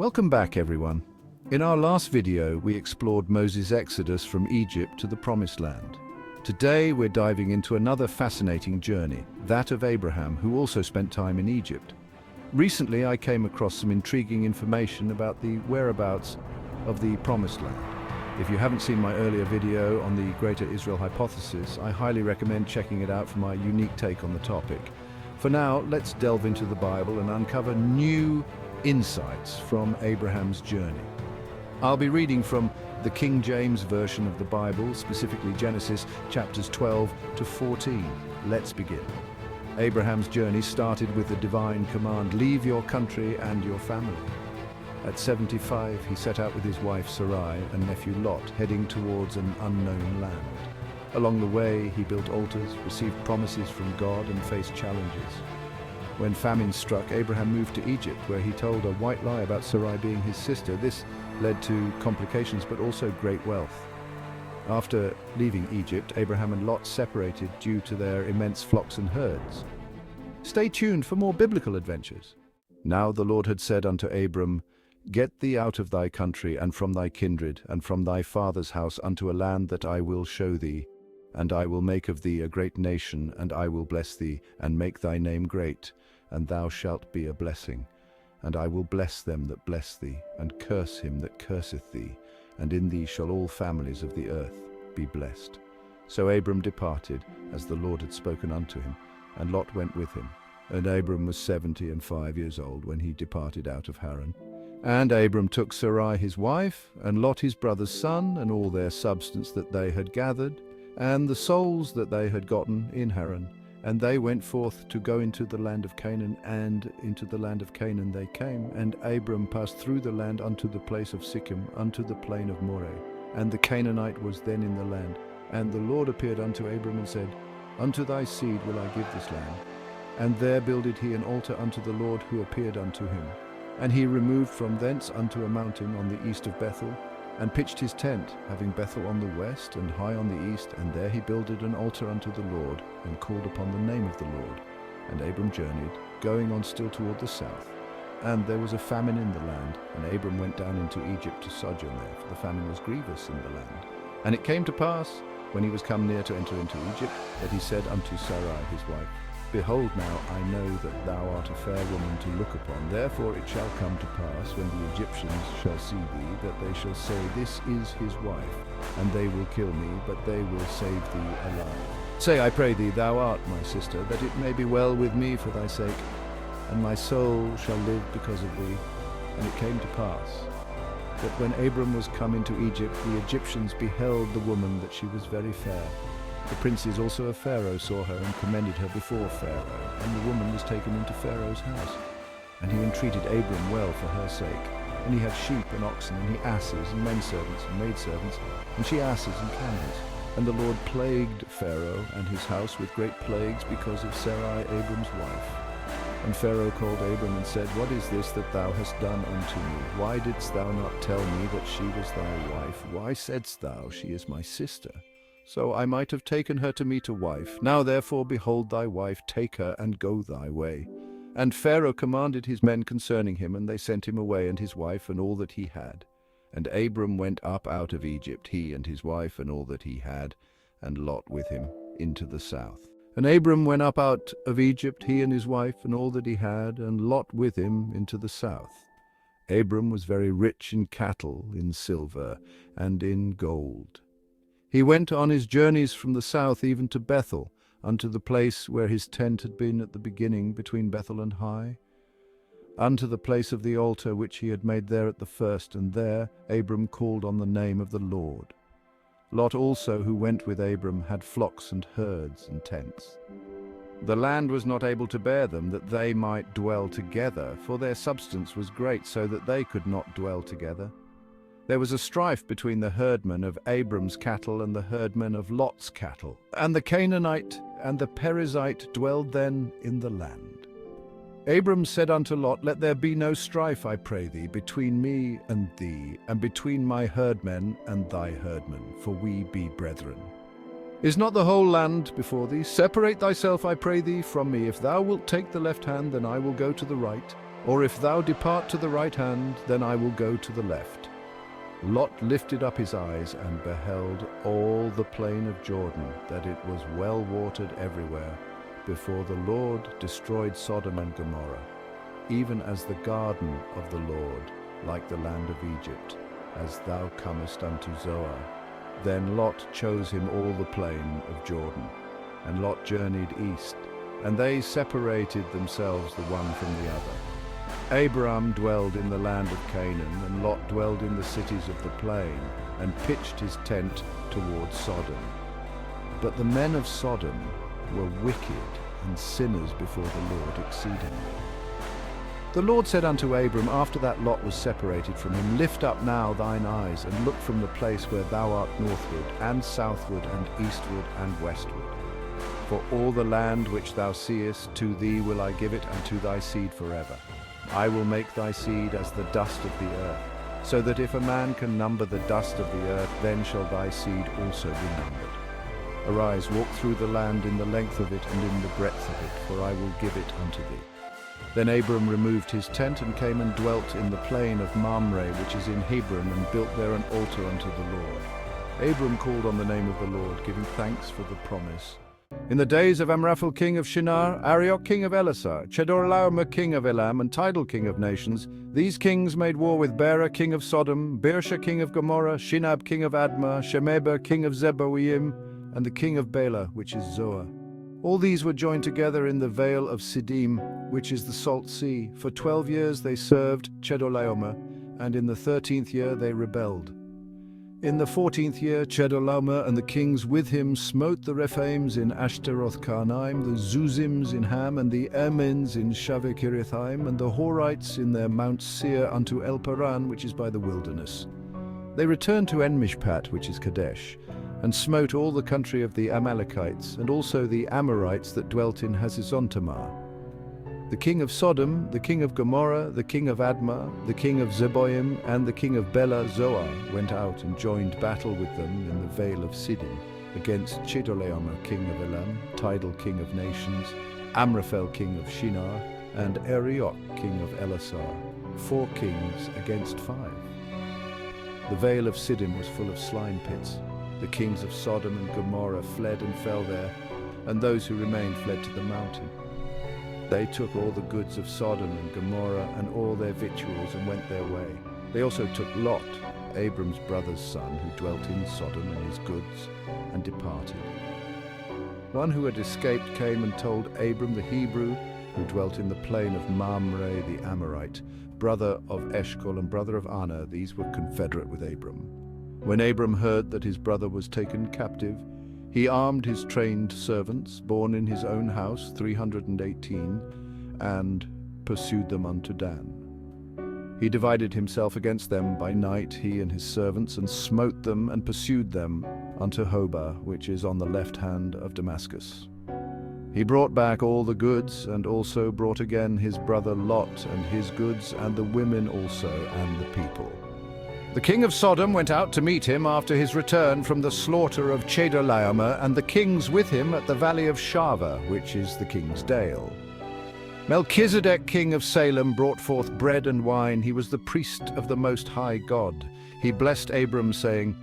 Welcome back, everyone. In our last video, we explored Moses' exodus from Egypt to the Promised Land. Today, we're diving into another fascinating journey, that of Abraham, who also spent time in Egypt. Recently, I came across some intriguing information about the whereabouts of the Promised Land. If you haven't seen my earlier video on the Greater Israel Hypothesis, I highly recommend checking it out for my unique take on the topic. For now, let's delve into the Bible and uncover new insights from Abraham's journey. I'll be reading from the King James Version of the Bible, specifically Genesis chapters 12 to 14. Let's begin. Abraham's journey started with the divine command, "Leave your country and your family." At 75, he set out with his wife Sarai and nephew Lot, heading towards an unknown land. Along the way, he built altars, received promises from God, and faced challenges. When famine struck, Abraham moved to Egypt, where he told a white lie about Sarai being his sister. This led to complications, but also great wealth. After leaving Egypt, Abraham and Lot separated due to their immense flocks and herds. Stay tuned for more biblical adventures. Now the Lord had said unto Abram, "Get thee out of thy country, and from thy kindred, and from thy father's house, unto a land that I will show thee. And I will make of thee a great nation, and I will bless thee, and make thy name great, and thou shalt be a blessing. And I will bless them that bless thee, and curse him that curseth thee. And in thee shall all families of the earth be blessed." So Abram departed, as the Lord had spoken unto him, and Lot went with him. And Abram was 75 years old when he departed out of Haran. And Abram took Sarai his wife, and Lot his brother's son, and all their substance that they had gathered, and the souls that they had gotten in Haran. And they went forth to go into the land of Canaan, and into the land of Canaan they came. And Abram passed through the land unto the place of Sichem, unto the plain of Moreh. And the Canaanite was then in the land. And the Lord appeared unto Abram and said, "Unto thy seed will I give this land." And there builded he an altar unto the Lord who appeared unto him. And he removed from thence unto a mountain on the east of Bethel, and pitched his tent, having Bethel on the west and Hai on the east. And there he builded an altar unto the Lord, and called upon the name of the Lord. And Abram journeyed, going on still toward the south. And there was a famine in the land, and Abram went down into Egypt to sojourn there, for the famine was grievous in the land. And it came to pass, when he was come near to enter into Egypt, that he said unto Sarai his wife, "Behold, now I know that thou art a fair woman to look upon. Therefore it shall come to pass, when the Egyptians shall see thee, that they shall say, This is his wife, and they will kill me, but they will save thee alive. Say, I pray thee, thou art my sister, that it may be well with me for thy sake, and my soul shall live because of thee." And it came to pass, that when Abram was come into Egypt, the Egyptians beheld the woman, that she was very fair. The princes also of Pharaoh saw her, and commended her before Pharaoh. And the woman was taken into Pharaoh's house. And he entreated Abram well for her sake. And he had sheep and oxen, and he asses, and menservants, and maidservants, and she asses and camels. And the Lord plagued Pharaoh and his house with great plagues, because of Sarai Abram's wife. And Pharaoh called Abram and said, "What is this that thou hast done unto me? Why didst thou not tell me that she was thy wife? Why saidst thou, She is my sister? So I might have taken her to me to wife. Now therefore, behold thy wife, take her, and go thy way." And Pharaoh commanded his men concerning him, and they sent him away, and his wife, and all that he had. And Abram went up out of Egypt, he and his wife, and all that he had, and Lot with him, into the south. And Abram went up out of Egypt, he and his wife, and all that he had, and Lot with him, into the south. Abram was very rich in cattle, in silver, and in gold. He went on his journeys from the south even to Bethel, unto the place where his tent had been at the beginning, between Bethel and Hai, unto the place of the altar which he had made there at the first. And there Abram called on the name of the Lord. Lot also, who went with Abram, had flocks and herds and tents. The land was not able to bear them, that they might dwell together, for their substance was great, so that they could not dwell together. There was a strife between the herdmen of Abram's cattle and the herdmen of Lot's cattle. And the Canaanite and the Perizzite dwelled then in the land. Abram said unto Lot, "Let there be no strife, I pray thee, between me and thee, and between my herdmen and thy herdmen, for we be brethren. Is not the whole land before thee? Separate thyself, I pray thee, from me. If thou wilt take the left hand, then I will go to the right. Or if thou depart to the right hand, then I will go to the left. Lot lifted up his eyes and beheld all the plain of Jordan, that it was well watered everywhere, before the Lord destroyed Sodom and Gomorrah, even as the garden of the Lord, like the land of Egypt, as thou comest unto Zoar. Then Lot chose him all the plain of Jordan, and Lot journeyed east, and they separated themselves the one from the other. Abram dwelled in the land of Canaan, and Lot dwelled in the cities of the plain, and pitched his tent towards Sodom. But the men of Sodom were wicked and sinners before the Lord exceedingly. The Lord said unto Abram, after that Lot was separated from him, Lift up now thine eyes, and look from the place where thou art northward, and southward, and eastward, and westward. For all the land which thou seest, to thee will I give it, and to thy seed forever. I will make thy seed as the dust of the earth, so that if a man can number the dust of the earth, then shall thy seed also be numbered. Arise, walk through the land in the length of it and in the breadth of it, for I will give it unto thee. Then Abram removed his tent and came and dwelt in the plain of Mamre, which is in Hebron, and built there an altar unto the Lord. Abram called on the name of the Lord, giving thanks for the promise. In the days of Amraphel king of Shinar, Arioch king of Elasar, Chedorlaomer king of Elam, and Tidal king of nations, these kings made war with Bera king of Sodom, Birsha king of Gomorrah, Shinab king of Admah, Shemeber king of Zeboim, and the king of Bela, which is Zoar. All these were joined together in the vale of Siddim, which is the salt sea. For 12 years they served Chedorlaomer, and in the 13th year they rebelled. In the 14th year, Chedorlaomer and the kings with him smote the Rephaims in Ashtaroth-Karnaim, the Zuzims in Ham, and the Ermins in Shaveh-Kiriathaim, and the Horites in their Mount Seir unto El-Paran, which is by the wilderness. They returned to En-Mishpat, which is Kadesh, and smote all the country of the Amalekites, and also the Amorites that dwelt in Hazezontamar. The king of Sodom, the king of Gomorrah, the king of Admah, the king of Zeboim, and the king of Bela Zoar went out and joined battle with them in the vale of Siddim against Chedorlaomer king of Elam, Tidal king of nations, Amraphel king of Shinar, and Arioch king of Elasar, 4 kings against 5. The vale of Siddim was full of slime pits. The kings of Sodom and Gomorrah fled and fell there, and those who remained fled to the mountain. They took all the goods of Sodom and Gomorrah and all their victuals and went their way. They also took Lot, Abram's brother's son, who dwelt in Sodom, and his goods, and departed. One who had escaped came and told Abram the Hebrew, who dwelt in the plain of Mamre the Amorite, brother of Eshcol and brother of Anah. These were confederate with Abram. When Abram heard that his brother was taken captive, he armed his trained servants, born in his own house, 318, and pursued them unto Dan. He divided himself against them by night, he and his servants, and smote them and pursued them unto Hobah, which is on the left hand of Damascus. He brought back all the goods, and also brought again his brother Lot and his goods, and the women also, and the people. The king of Sodom went out to meet him after his return from the slaughter of Chedorlaomer, and the kings with him at the valley of Shaveh, which is the king's dale. Melchizedek king of Salem brought forth bread and wine. He was the priest of the Most High God. He blessed Abram, saying,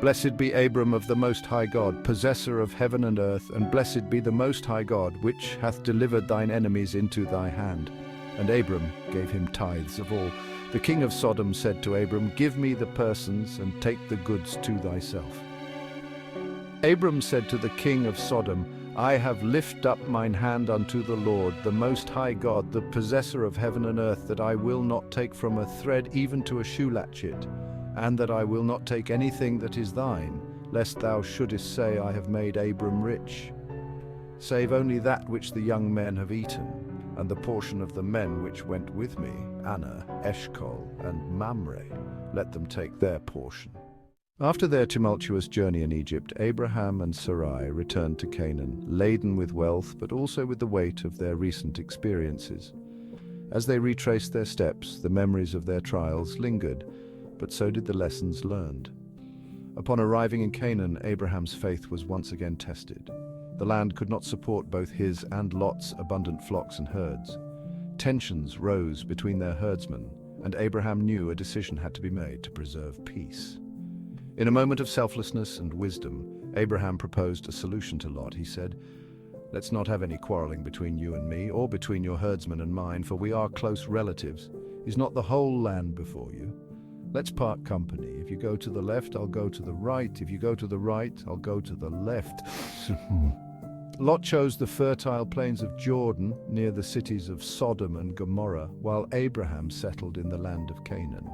Blessed be Abram of the Most High God, possessor of heaven and earth, and blessed be the Most High God, which hath delivered thine enemies into thy hand. And Abram gave him tithes of all. The king of Sodom said to Abram, Give me the persons, and take the goods to thyself. Abram said to the king of Sodom, I have lifted up mine hand unto the Lord, the Most High God, the possessor of heaven and earth, that I will not take from a thread even to a shoe latchet, and that I will not take anything that is thine, lest thou shouldest say, I have made Abram rich. Save only that which the young men have eaten, and the portion of the men which went with me, Anah, Eshcol, and Mamre, let them take their portion. After their tumultuous journey in Egypt, Abraham and Sarai returned to Canaan, laden with wealth, but also with the weight of their recent experiences. As they retraced their steps, the memories of their trials lingered, but so did the lessons learned. Upon arriving in Canaan, Abraham's faith was once again tested. The land could not support both his and Lot's abundant flocks and herds. Tensions rose between their herdsmen, and Abraham knew a decision had to be made to preserve peace. In a moment of selflessness and wisdom, Abraham proposed a solution to Lot. He said, "Let's not have any quarreling between you and me, or between your herdsmen and mine, for we are close relatives. Is not the whole land before you? Let's part company. If you go to the left, I'll go to the right. If you go to the right, I'll go to the left." Lot chose the fertile plains of Jordan near the cities of Sodom and Gomorrah, while Abraham settled in the land of Canaan.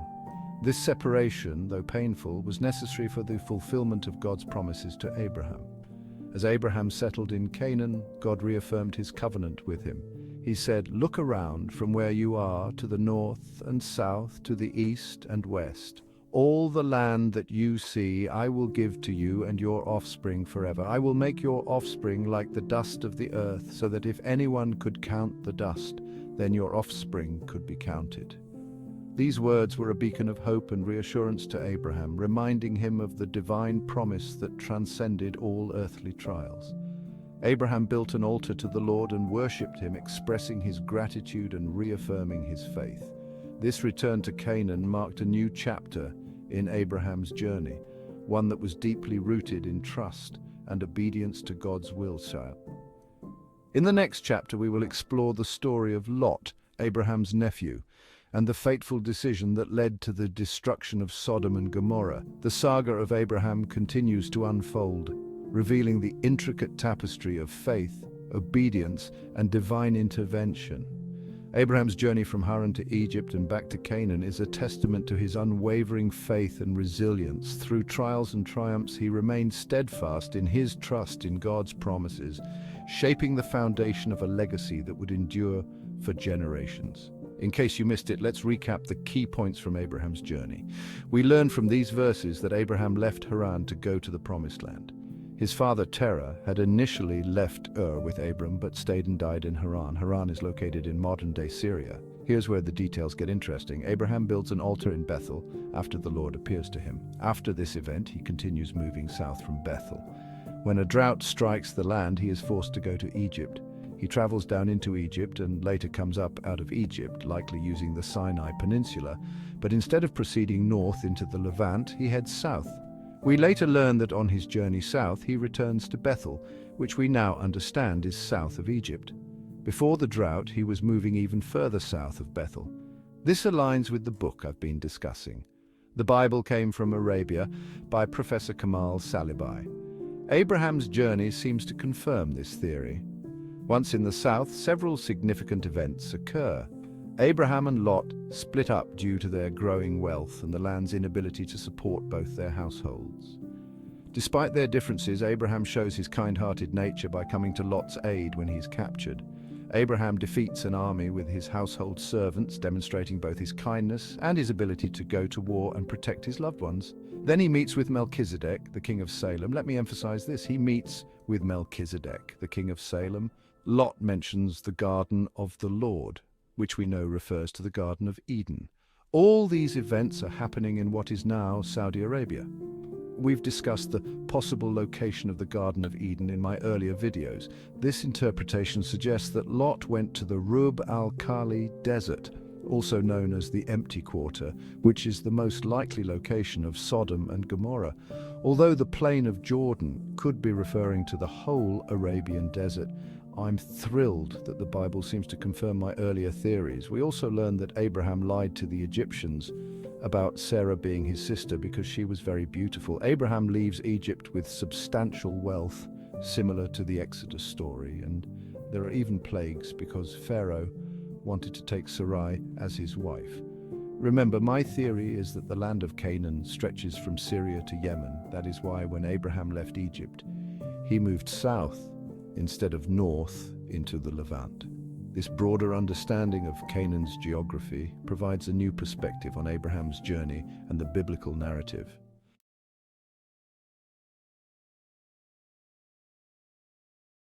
This separation, though painful, was necessary for the fulfillment of God's promises to Abraham. As Abraham settled in Canaan, God reaffirmed his covenant with him. He said, "Look around from where you are to the north and south, to the east and west. All the land that you see I will give to you and your offspring forever. I will make your offspring like the dust of the earth, so that if anyone could count the dust, then your offspring could be counted." These words were a beacon of hope and reassurance to Abraham, reminding him of the divine promise that transcended all earthly trials. Abraham built an altar to the Lord and worshipped him, expressing his gratitude and reaffirming his faith. This return to Canaan marked a new chapter in Abraham's journey, one that was deeply rooted in trust and obedience to God's will. In the next chapter, we will explore the story of Lot, Abraham's nephew, and the fateful decision that led to the destruction of Sodom and Gomorrah. The saga of Abraham continues to unfold, revealing the intricate tapestry of faith, obedience, and divine intervention. Abraham's journey from Haran to Egypt and back to Canaan is a testament to his unwavering faith and resilience. Through trials and triumphs, he remained steadfast in his trust in God's promises, shaping the foundation of a legacy that would endure for generations. In case you missed it, let's recap the key points from Abraham's journey. We learn from these verses that Abraham left Haran to go to the Promised Land. His father Terah had initially left Ur with Abram, but stayed and died in Haran. Haran is located in modern-day Syria. Here's where the details get interesting. Abraham builds an altar in Bethel after the Lord appears to him. After this event, he continues moving south from Bethel. When a drought strikes the land, he is forced to go to Egypt. He travels down into Egypt and later comes up out of Egypt, likely using the Sinai Peninsula, but instead of proceeding north into the Levant, he heads south. We later learn that on his journey south, he returns to Bethel, which we now understand is south of Egypt. Before the drought, he was moving even further south of Bethel. This aligns with the book I've been discussing. The Bible Came from Arabia by Professor Kamal Salibai. Abraham's journey seems to confirm this theory. Once in the south, several significant events occur. Abraham and Lot split up due to their growing wealth and the land's inability to support both their households. Despite their differences, Abraham shows his kind-hearted nature by coming to Lot's aid when he's captured. Abraham defeats an army with his household servants, demonstrating both his kindness and his ability to go to war and protect his loved ones. Then he meets with Melchizedek, the king of Salem. Let me emphasize this. He meets with Melchizedek, the king of Salem. Lot mentions the garden of the Lord, which we know refers to the Garden of Eden. All these events are happening in what is now Saudi Arabia. We've discussed the possible location of the Garden of Eden in my earlier videos. This interpretation suggests that Lot went to the Rub al-Khali desert, also known as the Empty Quarter, which is the most likely location of Sodom and Gomorrah. Although the plain of Jordan could be referring to the whole Arabian desert, I'm thrilled that the Bible seems to confirm my earlier theories. We also learn that Abraham lied to the Egyptians about Sarah being his sister because she was very beautiful. Abraham leaves Egypt with substantial wealth, similar to the Exodus story, and there are even plagues because Pharaoh wanted to take Sarai as his wife. Remember, my theory is that the land of Canaan stretches from Syria to Yemen. That is why when Abraham left Egypt, he moved south instead of north into the Levant. This broader understanding of Canaan's geography provides a new perspective on Abraham's journey and the biblical narrative.